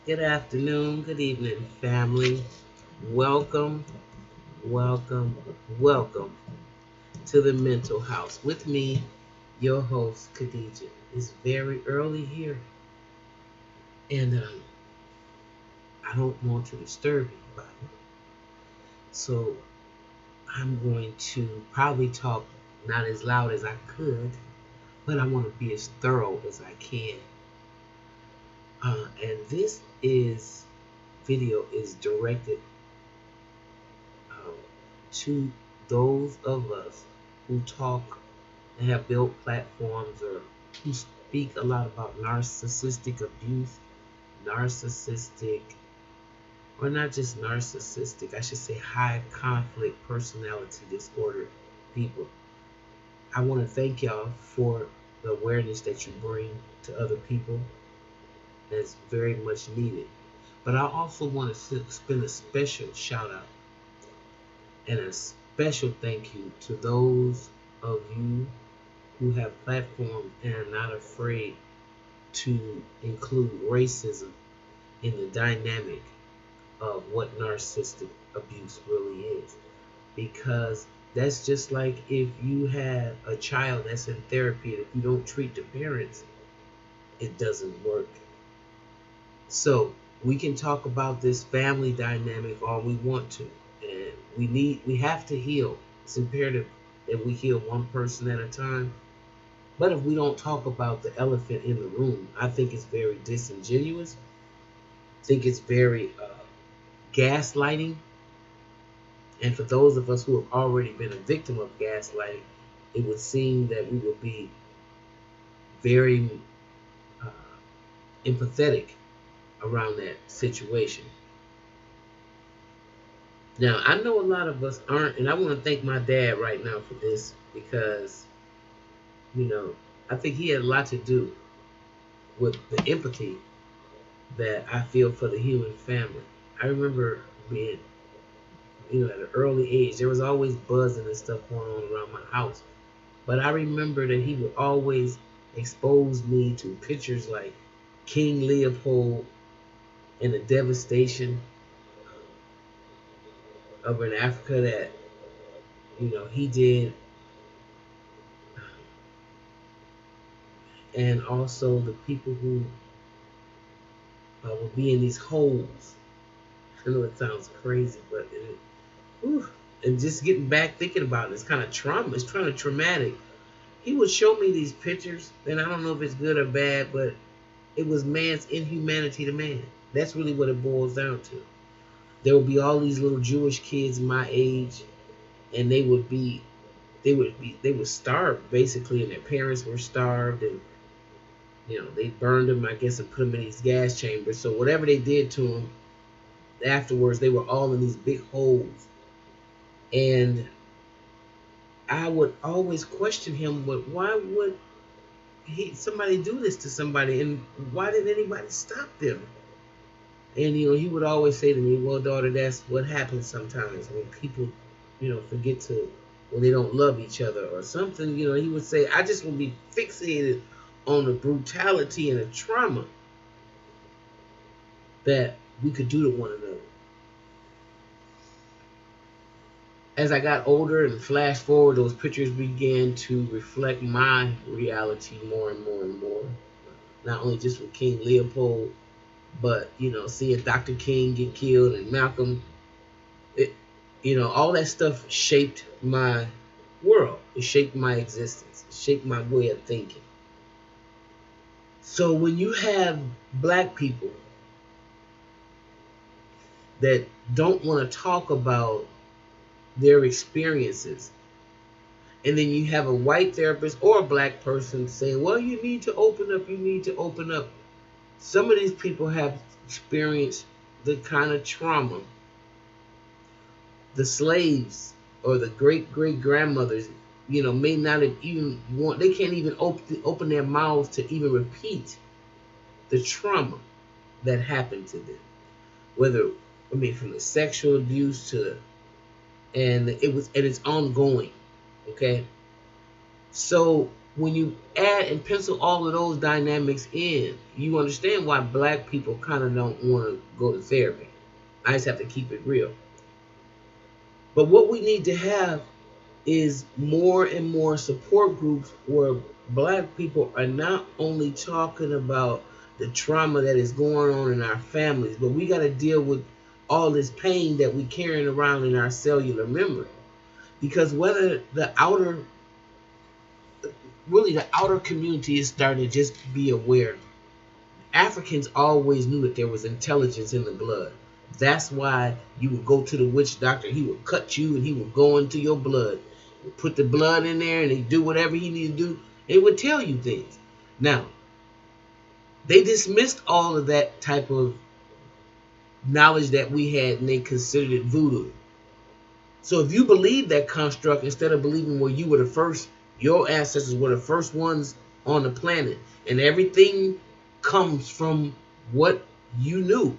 Good afternoon, good evening, family. Welcome, welcome, welcome to the Mental House with me, your host, Khadija. It's very early here, and I don't want to disturb anybody. So I'm going to probably talk not as loud as I could, but I want to be as thorough as I can. And this is video is directed um, to those of us who talk and have built platforms or who speak a lot about narcissistic abuse, narcissistic, or not just narcissistic, I should say high conflict personality disorder people. I want to thank y'all for the awareness that you bring to other people. That's very much needed. But I also want to spend a special shout out and a special thank you to those of you who have platforms and are not afraid to include racism in the dynamic of what narcissistic abuse really is. Because that's just like if you have a child that's in therapy and if you don't treat the parents, it doesn't work. So we can talk about this family dynamic all we want to. And we have to heal. It's imperative that we heal one person at a time. But if we don't talk about the elephant in the room, I think it's very disingenuous. I think it's very gaslighting. And for those of us who have already been a victim of gaslighting, it would seem that we would be very uh, empathetic around that situation. Now, I know a lot of us aren't, and I want to thank my dad right now for this because, you know, I think he had a lot to do with the empathy that I feel for the human family. I remember being, at an early age, there was always buzzing and stuff going on around my house. But I remember that he would always expose me to pictures like King Leopold and the devastation over in Africa that, he did, and also the people who would be in these holes. I know it sounds crazy, but whew, and just getting back thinking about it, it's kind of trauma. It's kind of traumatic. He would show me these pictures, and I don't know if it's good or bad, but it was man's inhumanity to man. That's really what it boils down to. There would be all these little Jewish kids my age, and they would starve basically, and their parents were starved, and they burned them, I guess, and put them in these gas chambers. So whatever they did to them, afterwards they were all in these big holes. And I would always question him, but why would somebody do this to somebody, and why didn't anybody stop them? And he would always say to me, "Well, daughter, that's what happens sometimes when people, forget to when they don't love each other or something." He would say, "I just will be fixated on the brutality and the trauma that we could do to one another." As I got older and flash forward, those pictures began to reflect my reality more and more and more. Not only just with King Leopold, but seeing Dr. King get killed and Malcolm, it, all that stuff shaped my world. It shaped my existence. It shaped my way of thinking. So when you have black people that don't want to talk about their experiences, and then you have a white therapist or a black person saying, "Well, you need to open up, you need to open up." Some of these people have experienced the kind of trauma the slaves or the great great grandmothers, may not have even they can't even open their mouths to even repeat the trauma that happened to them. Whether, from the sexual abuse to, and it's ongoing. Okay. So when you add and pencil all of those dynamics in, you understand why black people kind of don't want to go to therapy. I just have to keep it real. But what we need to have is more and more support groups where black people are not only talking about the trauma that is going on in our families, but we got to deal with all this pain that we carrying around in our cellular memory. Because whether the outer, really the outer community is starting to just be aware. Africans always knew that there was intelligence in the blood. That's why you would go to the witch doctor. He would cut you and he would go into your blood, put the blood in there, and he do whatever he needed to do. It would tell you things. Now, they dismissed all of that type of knowledge that we had, and they considered it voodoo. So if you believe that construct instead of believing where you were the first, your ancestors were the first ones on the planet, and everything comes from what you knew,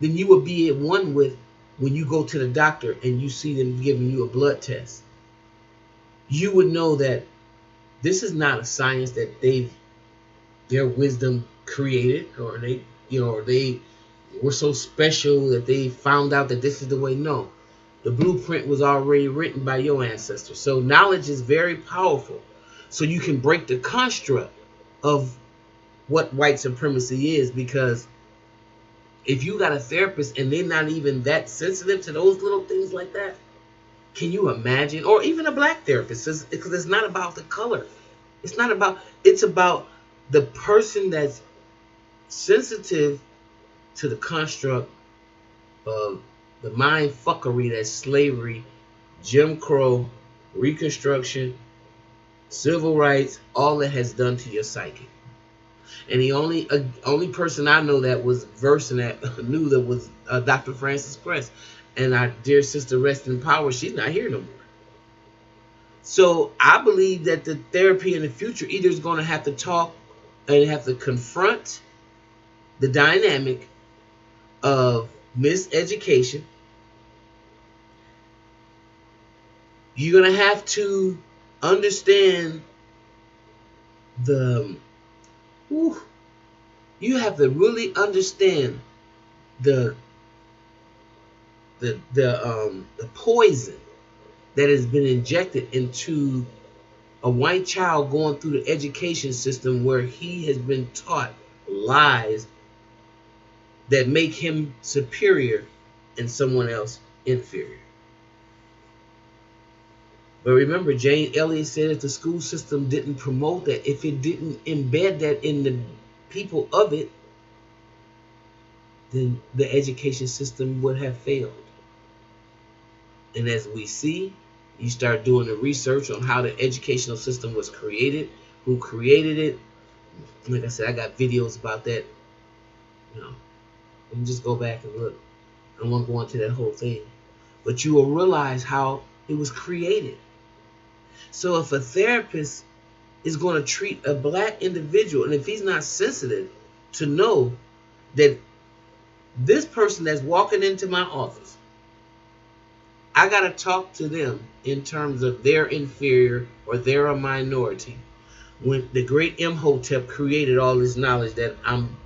then you would be at one with when you go to the doctor and you see them giving you a blood test. You would know that this is not a science that their wisdom created, or they were so special that they found out that this is the way. No, the blueprint was already written by your ancestors. So knowledge is very powerful. So you can break the construct of what white supremacy is, because if you got a therapist and they're not even that sensitive to those little things like that, can you imagine? Or even a black therapist, because it's not about the color. It's about the person that's sensitive to the construct of the mind fuckery that slavery, Jim Crow, Reconstruction, civil rights, all that has done to your psyche. And the only person I know that was versed in that, knew that, was Dr. Frances Cress. And our dear sister, rest in power, she's not here no more. So I believe that the therapy in the future either is going to have to talk and have to confront the dynamic of miseducation. You're going to have to understand you have to really understand the poison that has been injected into a white child going through the education system, where he has been taught lies that make him superior and someone else inferior. But remember, Jane Elliott said if the school system didn't promote that, if it didn't embed that in the people of it, then the education system would have failed. And as we see, you start doing the research on how the educational system was created, who created it. Like I said, I got videos about that. You can just go back and look. I won't go into that whole thing. But you will realize how it was created. So if a therapist is going to treat a black individual, and if he's not sensitive to know that this person that's walking into my office, I got to talk to them in terms of they're inferior or they're a minority. When the great Imhotep created all this knowledge that I'm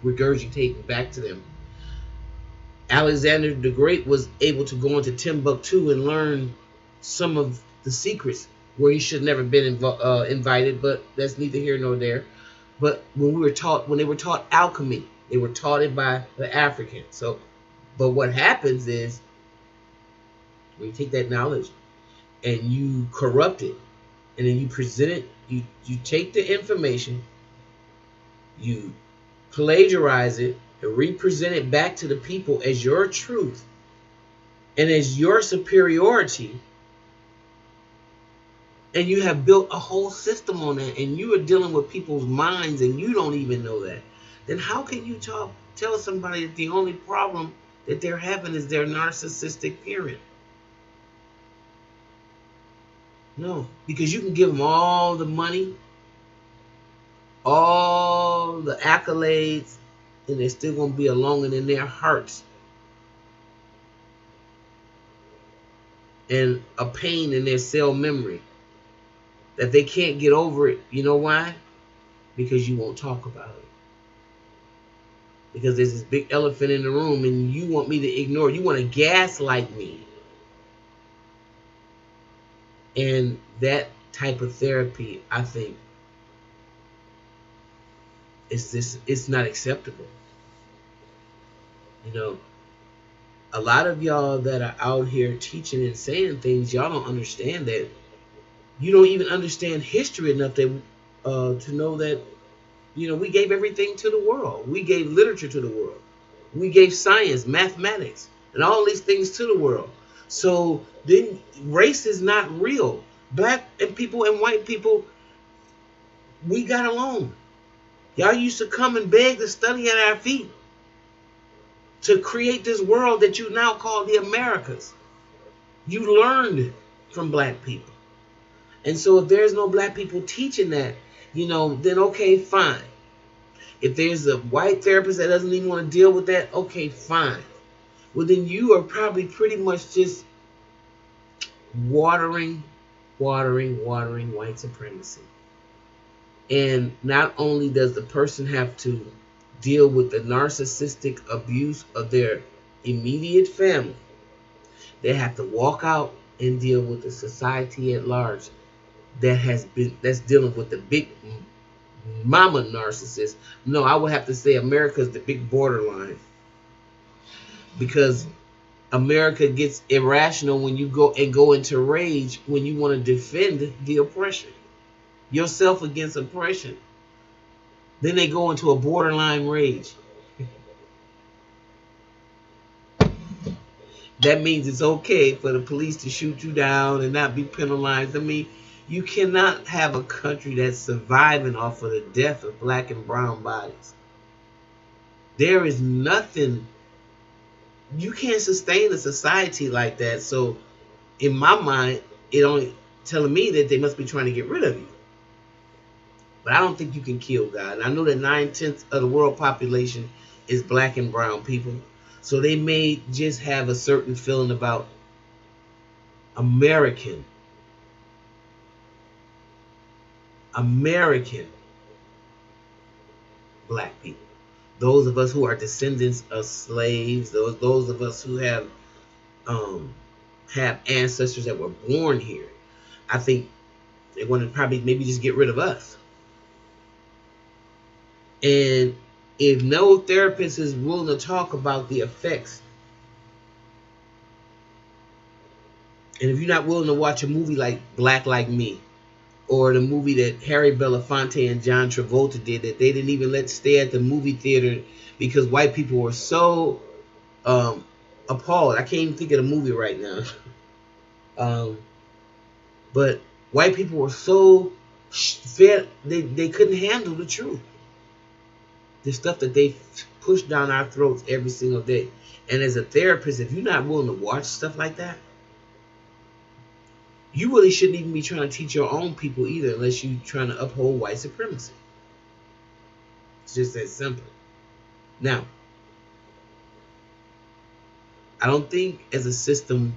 regurgitating back to them, Alexander the Great was able to go into Timbuktu and learn some of the secrets where he should never been invited, but that's neither here nor there. But when they were taught alchemy, they were taught it by the Africans. So, but what happens is, when you take that knowledge and you corrupt it, and then you present it, you take the information, you plagiarize it, and represent it back to the people as your truth and as your superiority, and you have built a whole system on that, and you are dealing with people's minds and you don't even know that, then how can you tell somebody that the only problem that they're having is their narcissistic parent? No, because you can give them all the money, all the accolades, and they're still going to be alone in their hearts, and a pain in their cell memory. that they can't get over it. You know why? Because you won't talk about it. Because there's this big elephant in the room and you want me to ignore it. You want to gaslight me. And that type of therapy, I think, it's not acceptable. You know, a lot of y'all that are out here teaching and saying things, y'all don't understand that. You don't even understand history enough to know that, we gave everything to the world. We gave literature to the world. We gave science, mathematics, and all these things to the world. So then race is not real. Black and people and white people, we got along. Y'all used to come and beg to study at our feet to create this world that you now call the Americas. You learned from black people. And so if there's no black people teaching that, then okay, fine. If there's a white therapist that doesn't even want to deal with that, okay, fine. Well, then you are probably pretty much just watering white supremacy. And not only does the person have to deal with the narcissistic abuse of their immediate family, they have to walk out and deal with the society at large that's dealing with the big mama narcissist. No, I would have to say America's the big borderline, because America gets irrational when you go into rage when you want to defend the oppression, yourself against oppression. Then they go into a borderline rage. That means it's okay for the police to shoot you down and not be penalized. I mean, you cannot have a country that's surviving off of the death of black and brown bodies. There is nothing. You can't sustain a society like that. So, in my mind, it only telling me that they must be trying to get rid of you. But I don't think you can kill God. And I know that 9/10 of the world population is black and brown people. So they may just have a certain feeling about American black people. Those of us who are descendants of slaves, those of us who have ancestors that were born here. I think they want to probably maybe just get rid of us. And if no therapist is willing to talk about the effects, and if you're not willing to watch a movie like Black Like Me, or the movie that Harry Belafonte and John Travolta did that they didn't even let stay at the movie theater because white people were so appalled. I can't even think of the movie right now. But white people were so fed, they couldn't handle the truth. The stuff that they push down our throats every single day. And as a therapist, if you're not willing to watch stuff like that, you really shouldn't even be trying to teach your own people either, unless you're trying to uphold white supremacy. It's just that simple. Now, I don't think as a system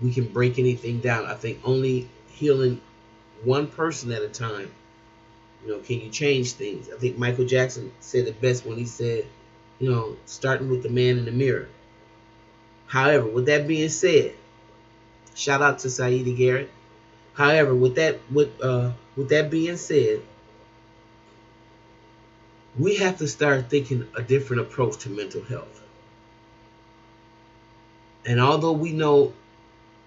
we can break anything down. I think only healing one person at a time, can you change things? I think Michael Jackson said it best when he said, starting with the man in the mirror. However, with that being said, shout out to Saida Garrett. However, with that being said, we have to start thinking a different approach to mental health. And although we know,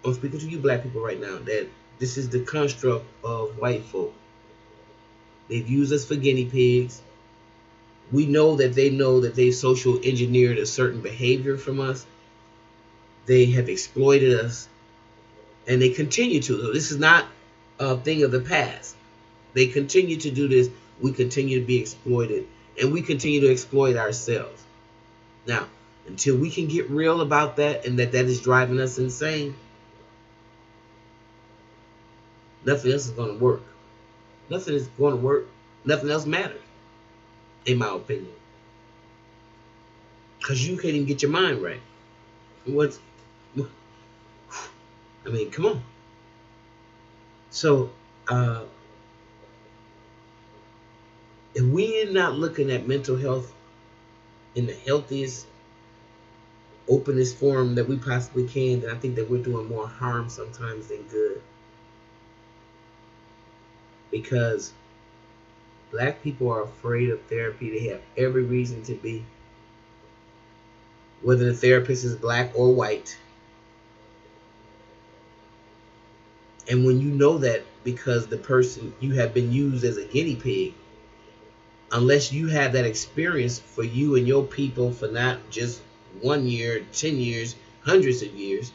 I'm speaking to you black people right now, that this is the construct of white folk. They've used us for guinea pigs. We know that they social engineered a certain behavior from us. They have exploited us. And they continue to. This is not a thing of the past. They continue to do this. We continue to be exploited. And we continue to exploit ourselves. Now, until we can get real about that and that is driving us insane, nothing else is going to work. Nothing is going to work. Nothing else matters, in my opinion. Because you can't even get your mind right. I mean, come on. So, If we're not looking at mental health in the healthiest, openest form that we possibly can, then I think that we're doing more harm sometimes than good. Because black people are afraid of therapy. They have every reason to be. Whether the therapist is black or white. And when you know that because the person, you have been used as a guinea pig, unless you have that experience for you and your people for not just 1 year, 10 years, hundreds of years,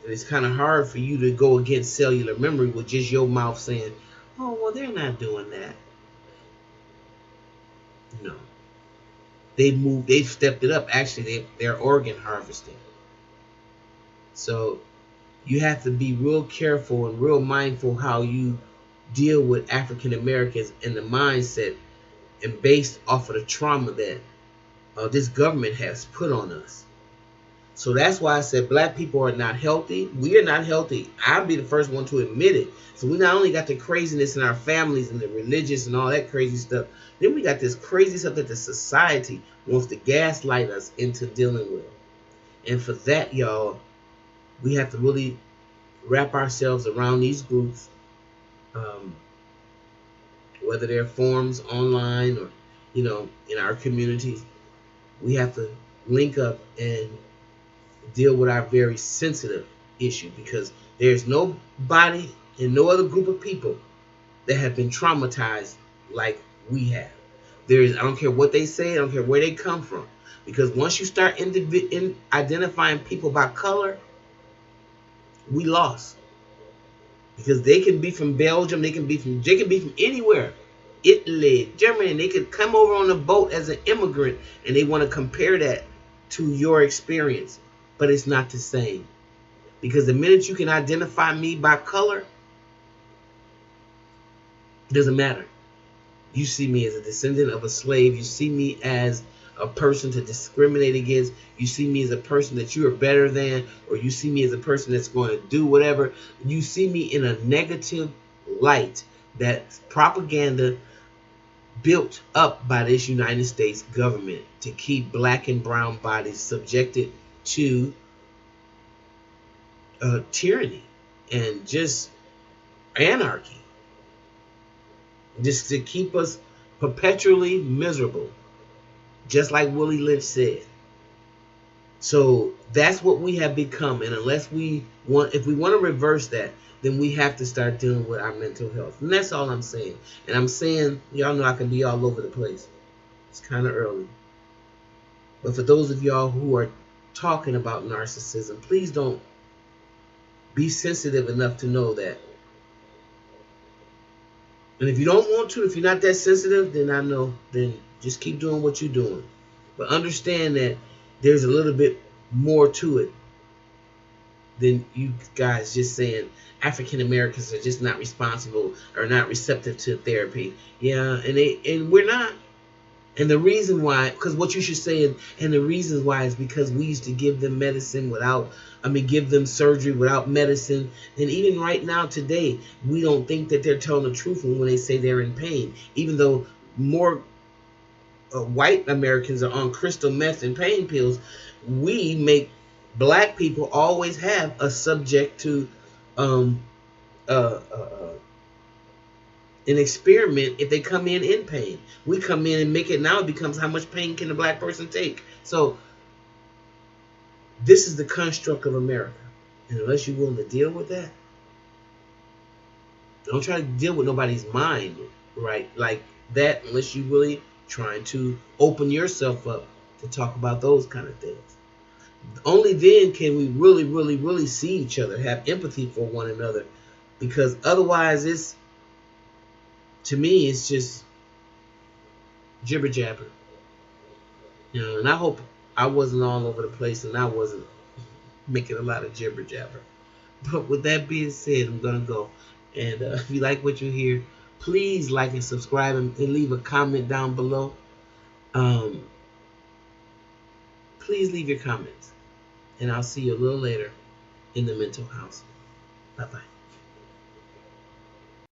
and it's kind of hard for you to go against cellular memory with just your mouth saying, oh, well, they're not doing that. No. They've stepped it up. Actually, they're organ harvesting. So you have to be real careful and real mindful how you deal with African Americans and the mindset and based off of the trauma that this government has put on us. So that's why I said black people are not healthy. We are not healthy. I'll be the first one to admit it. So we not only got the craziness in our families and the religious and all that crazy stuff, then we got this crazy stuff that the society wants to gaslight us into dealing with. And for that, y'all, we have to really wrap ourselves around these groups, whether they're forums online or, in our communities. We have to link up and deal with our very sensitive issue, because there's nobody and no other group of people that have been traumatized like we have. I don't care what they say, I don't care where they come from, because once you start identifying people by color, we lost. Because they can be from Belgium, they can be from anywhere, Italy, Germany, and they could come over on a boat as an immigrant, and they want to compare that to your experience, but it's not the same. Because the minute you can identify me by color, it doesn't matter. You see me as a descendant of a slave. You see me as a person to discriminate against. You see me as a person that you are better than, or you see me as a person that's going to do whatever. You see me in a negative light. That's propaganda built up by this United States government to keep black and brown bodies subjected to tyranny and just anarchy, just to keep us perpetually miserable, just like Willie Lynch said. So that's what we have become, and if we want to reverse that, then we have to start dealing with our mental health. And that's all I'm saying. And I'm saying, y'all know I can be all over the place. It's kind of early. But for those of y'all who are talking about narcissism, please don't be sensitive enough to know that. And if you don't want to, if you're not that sensitive, then I know, then just keep doing what you're doing. But understand that there's a little bit more to it than you guys just saying African Americans are just not responsible or not receptive to therapy. Yeah, and we're not. And the reason why, because what you should say, and the reason why is because we used to give them medicine give them surgery without medicine. And even right now today, we don't think that they're telling the truth when they say they're in pain, even though more white Americans are on crystal meth and pain pills. We make black people always have a subject to an experiment if they come in pain. We come in and make it, now it becomes how much pain can a black person take. So this is the construct of America. And unless you're willing to deal with that, don't try to deal with nobody's mind right like that unless you're really trying to open yourself up to talk about those kind of things. Only then can we really, really, really see each other, have empathy for one another, because otherwise to me, it's just jibber jabber. And I hope I wasn't all over the place and I wasn't making a lot of jibber jabber. But with that being said, I'm gonna go. And if you like what you hear, please like and subscribe and leave a comment down below. Please leave your comments, and I'll see you a little later in the mental house. Bye bye.